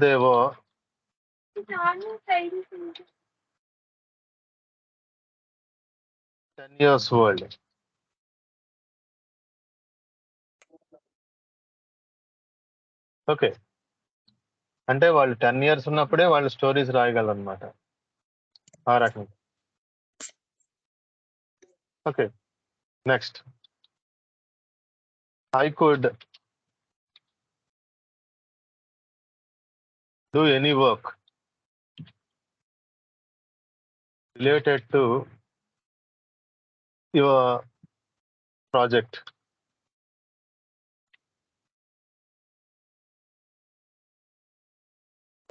they were 10 years old. Okay. అంటే వాళ్ళు 10 years ఉన్నప్పుడే వాళ్ళు స్టోరీస్ రాయగలరు అనమాట. ఆ రకంగా. Okay. Next. I could do any work related to your project.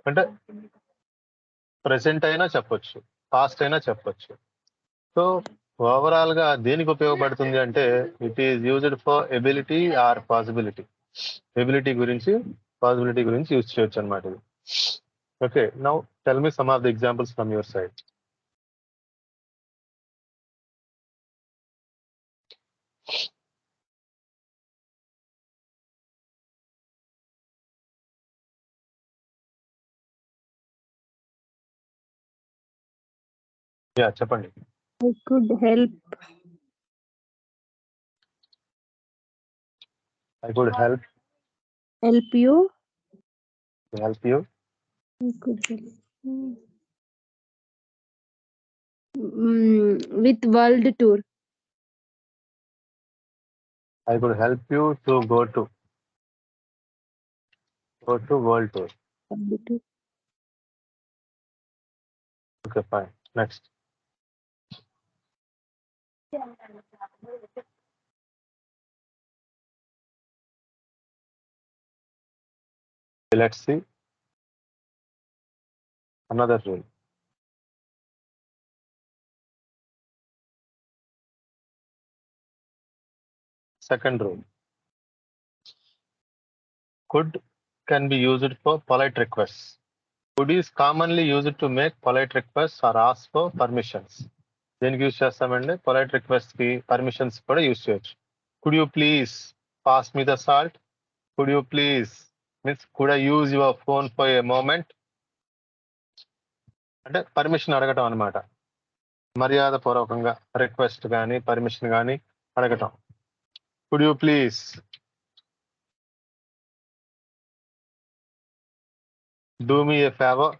అంటే ప్రెసెంట్ అయినా చెప్పొచ్చు, పాస్ట్ అయినా చెప్పొచ్చు. సో ఓవరాల్ గా దేనికి ఉపయోగపడుతుంది అంటే it is used for ability or possibility. Ability గురించి, పాసిబిలిటీ గురించి యూజ్ చేయొచ్చు అనమాట ఇది. Okay, now tell me some of the examples from your side. Yeah, చెప్పండి. I could help I could help you. you. I could help with world tour. I could help you to go to world tour. World tour. Okay, fine. Next. Let's see another rule. Second rule. Could can be used for polite requests. Could is commonly used to make polite requests or ask for permissions. దేనికి use చేస్తామండి? Polite request కి permissions కూడా use చేయొచ్చు. Could you please pass me the salt? Could you please means could I use your phone for a moment? అంటే permission అడగటం అనమాట. మర్యాద పూర్వకంగా రిక్వెస్ట్ కానీ పర్మిషన్ కానీ అడగటం. Could you please do me a favour?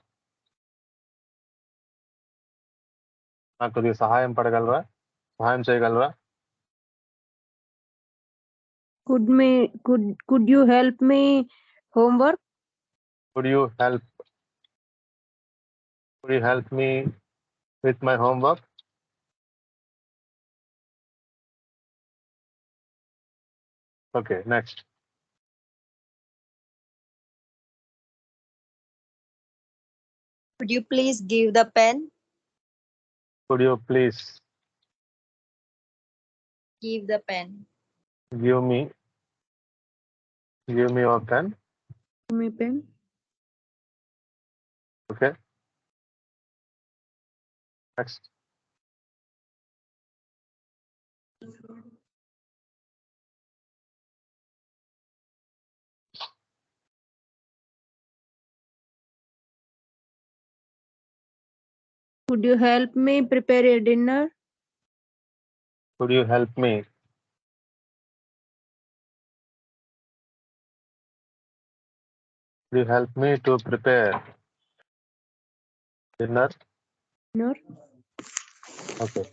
నాకు కొద్దిగా సహాయం చేయగలరా? Could you help me homework? Could you help me with my homework? Okay, next. Could you please give the pen? Could you please Give the pen. give me your pen? Give me pen. Okay. Next. Could you help me prepare a dinner? Could you help me? Could you help me to prepare dinner? No. Okay.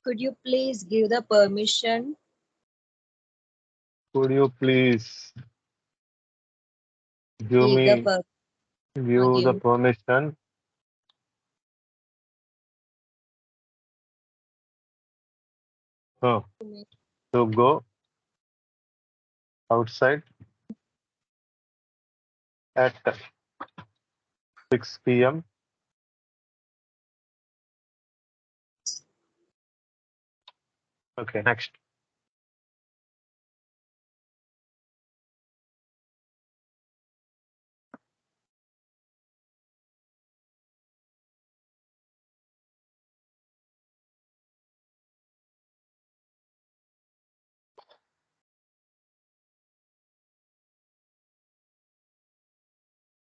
Could you please give the permission? Could you please give me the permission to go outside at 6 p.m. Okay, next.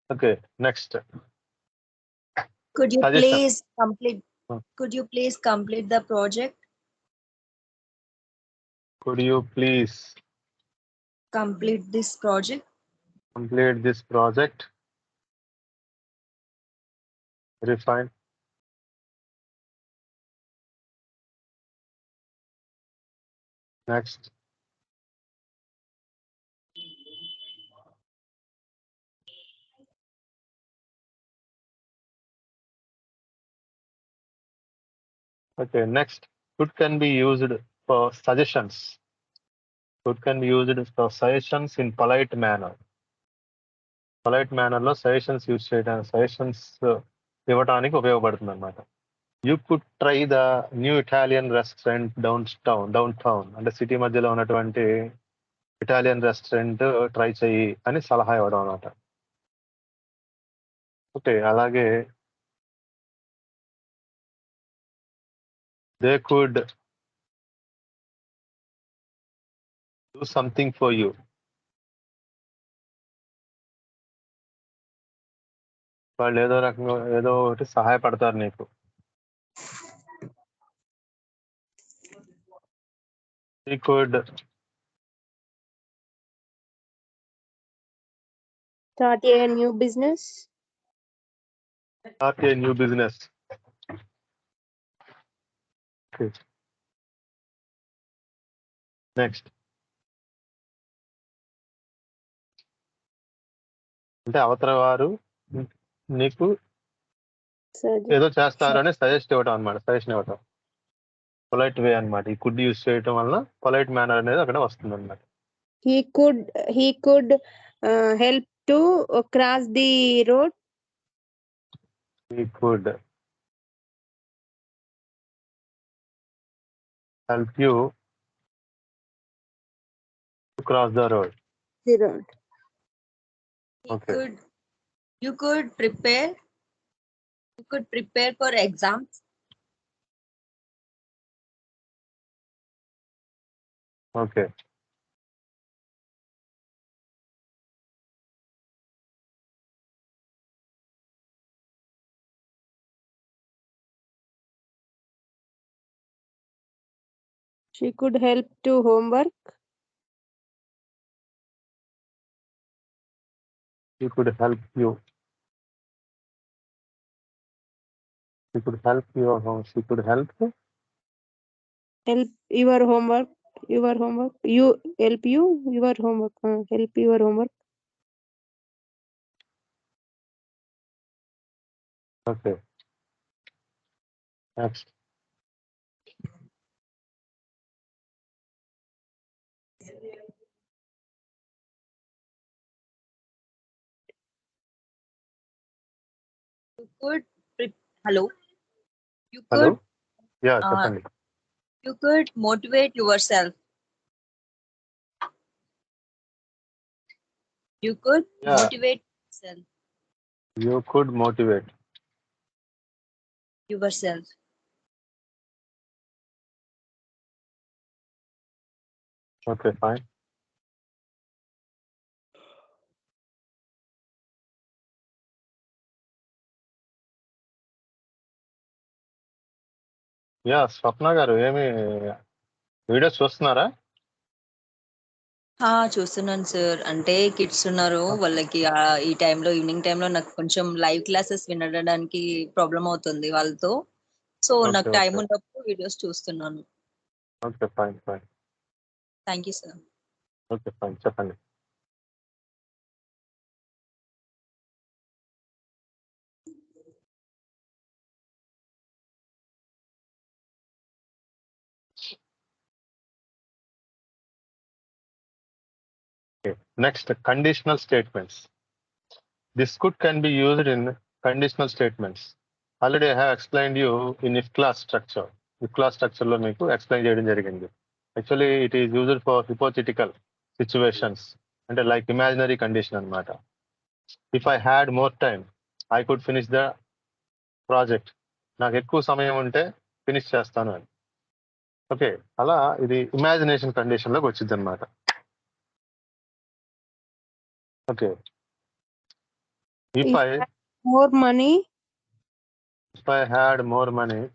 Okay, next. Could you Suggestion. please complete? Hmm. Could you please complete the project? Could you please Complete this project. complete this project? Very fine. Next. Okay, next. Could can be used for suggestions. Could can be used for suggestions in polite manner. Polite manner లో suggestions use చేయడానికి suggestions ఇవ్వడానికి ఉపయోగపడుతుంది అనమాట. You could try the new Italian restaurant down town అంటే city మధ్యలో ఉన్నటువంటి Italian restaurant try చెయ్యి అని సలహా ఇవ్వడం అనమాట. ఓకే, అలాగే they could do something for you. వాళ్ళు ఏదో రకంగా ఏదో ఒకటి సహాయపడతారు నీకు. He could Start a new business. start a new business. Okay. Next. అంటే అవతల వారు నీకు Suggest. ఏదో చేస్తారని సజెస్ట్ ఇవ్వటం అనమాట, సజెషన్ ఇవ్వటం. పొలైట్ వే అనమాట. ఈ కుడ్ యూస్ చేయటం వల్ల పొలైట్ మేనర్ అనేది అక్కడ వస్తుంది అనమాట. He could help to cross the road. He could help you to cross the road. The road. Okay. You could prepare. You could prepare for exams. Okay. She could help to homework. He could help you. He could help your home. She could help Help your homework. Your homework. You help you your homework. Help your homework. Okay. Next. You could. Hello. You Hello. could. Yeah, చెప్పండి. You could motivate yourself. You could Yeah. motivate yourself. You could motivate. Yourself. Okay, fine. Yeah Swapna గారు ఏమి videos చూస్తున్నారా? చూస్తున్నాను sir. అంటే kids ఉన్నారు, వాళ్ళకి ఈ టైంలో ఈవినింగ్ టైంలో నాకు కొంచెం లైవ్ క్లాసెస్ వినడానికి ప్రాబ్లం అవుతుంది వాళ్ళతో. సో నాకు టైం ఉన్నప్పుడు వీడియోస్ చూస్తున్నాను. Okay, fine fine. Thank you sir. Okay, fine, చెప్పండి. Next, conditional statements. This could can be used in conditional statements. Already I have explained you in if class structure. If class structure lo meeku explain cheyadam jarigindi. Actually, it is used for hypothetical situations and like imaginary condition anamata. If I had more time, I could finish the project. నాకు ఎక్కువ సమయం ఉంటే finish చేస్తాను అని. Okay, అలా ఇది imagination condition లోకి వచ్చింది అనమాట. Okay, If I more money, had more money,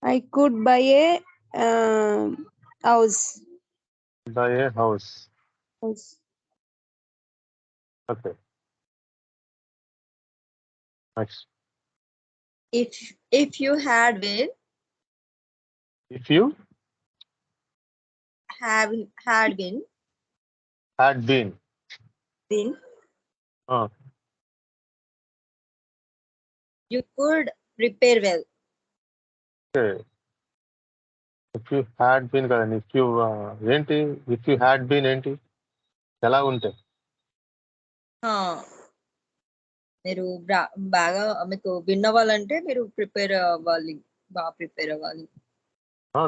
I could buy a house. buy a house. House. Okay. Next. If you had been If you had been had been. Uh, you could prepare well. okay. If you had been కదండి. If you ఏంటి if you had been ఏంటి ఎలా ఉంటే మీరు బాగా మీకు win అవ్వాలంటే మీరు ప్రిపేర్ అవ్వాలి, బాగా ప్రిపేర్ అవ్వాలి.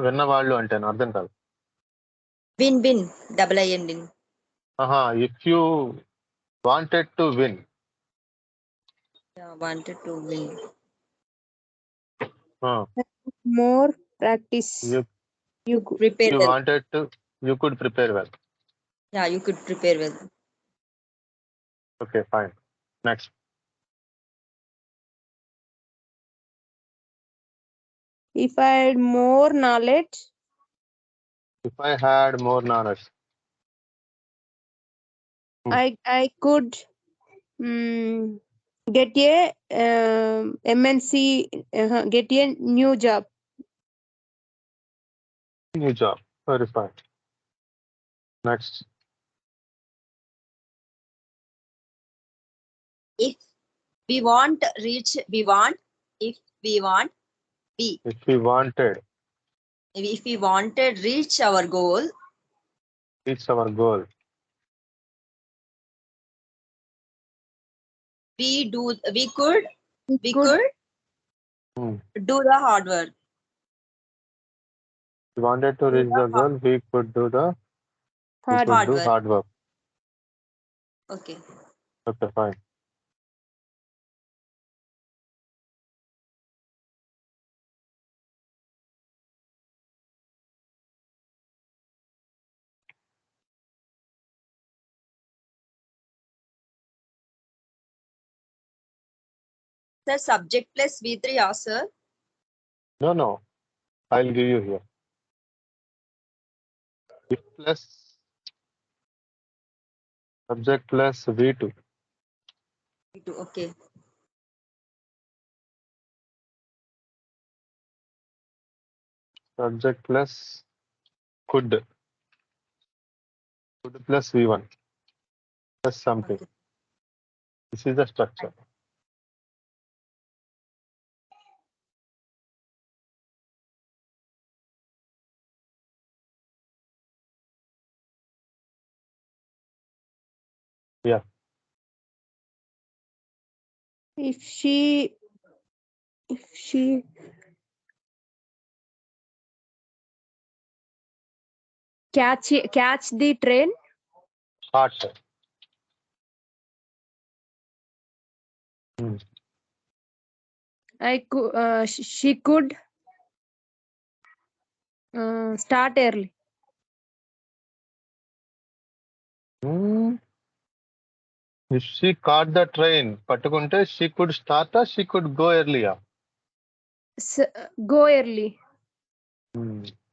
విన్నవాళ్ళు అంటే అర్థం కాదు. విన్ డబుల్ అయ్యండి. If you wanted to win. Wanted to win. More practice. You prepare well. wanted to, you could prepare well. Yeah, you could prepare well. Okay, fine. Next. If I had more knowledge, If I had more knowledge. I could get a MNC, get a new job. New job. Very fine. Next. If we want reach, we want. If we want, be. If we wanted. If we wanted reach our goal. Reach our goal. We could do the hard work. We wanted to reach the goal, we could do the hard work. Okay. Okay, fine. Sir, subject plus V3, yeah, sir. No. I'll give you here. If plus subject plus V2. V2, okay. Subject plus could. Could plus V1. Plus something. Okay. This is the structure. Yeah. If she catch the train, Heart. she could start early. If she caught the train, పట్టుకుంటే she could start or she could go earlier. Go early.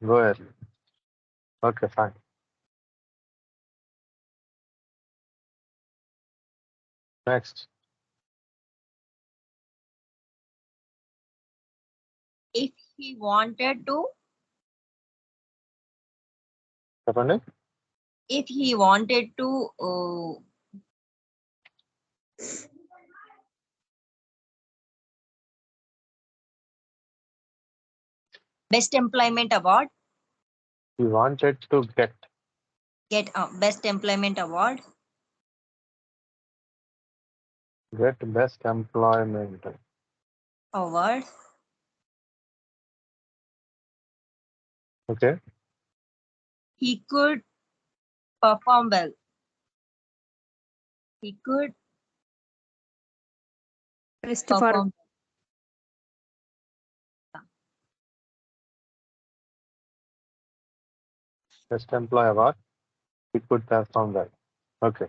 Go early. Okay, fine. Next. If he wanted to. చెప్పండి. If he wanted to best employment award. He wanted to get Best employment award. Get best employment award. Okay. He could perform well. He could perform. Best employee award. It could transform that. Okay.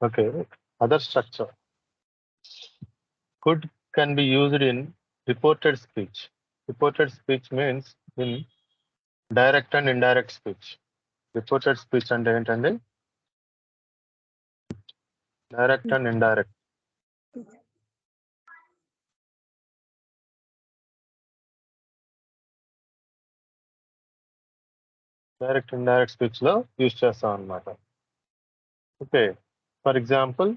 Okay. Other structure. Could can be used in reported speech. Reported speech means in direct and indirect speech. Reported speech అంటే ఏంటండి? Direct and indirect. Direct indirect speech లో use చేస్తాం అన్నమాట. Okay, for example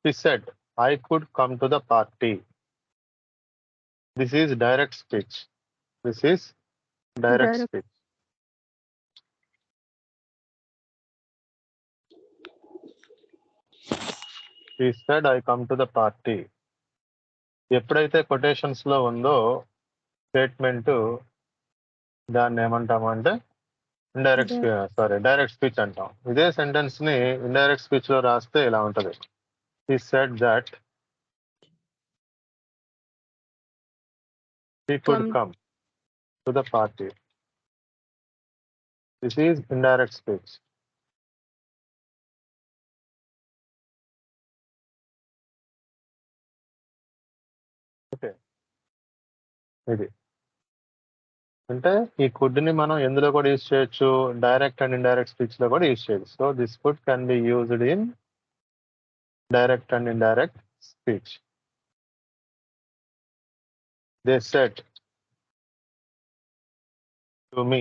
he said I could come to the party. This is direct speech. This is direct Direct. speech. He said I come to the party. ఎప్పుడైతే quotations లో ఉందో statement దాన్ని ఏమంటామంటే indirect direct speech అంటాం. ఇదే sentence ని indirect speech లో రాస్తే ఇలా ఉంటది. He said that he could come to the party. This is indirect speech. Okay, ఇది అంటే ఈ కుడ్ ని మనం ఎందులో కూడా యూజ్ చేయొచ్చు, డైరెక్ట్ అండ్ ఇండైరెక్ట్ స్పీచ్ లో కూడా యూజ్ చేయొచ్చు. So this could can be used in direct and indirect speech. They said to me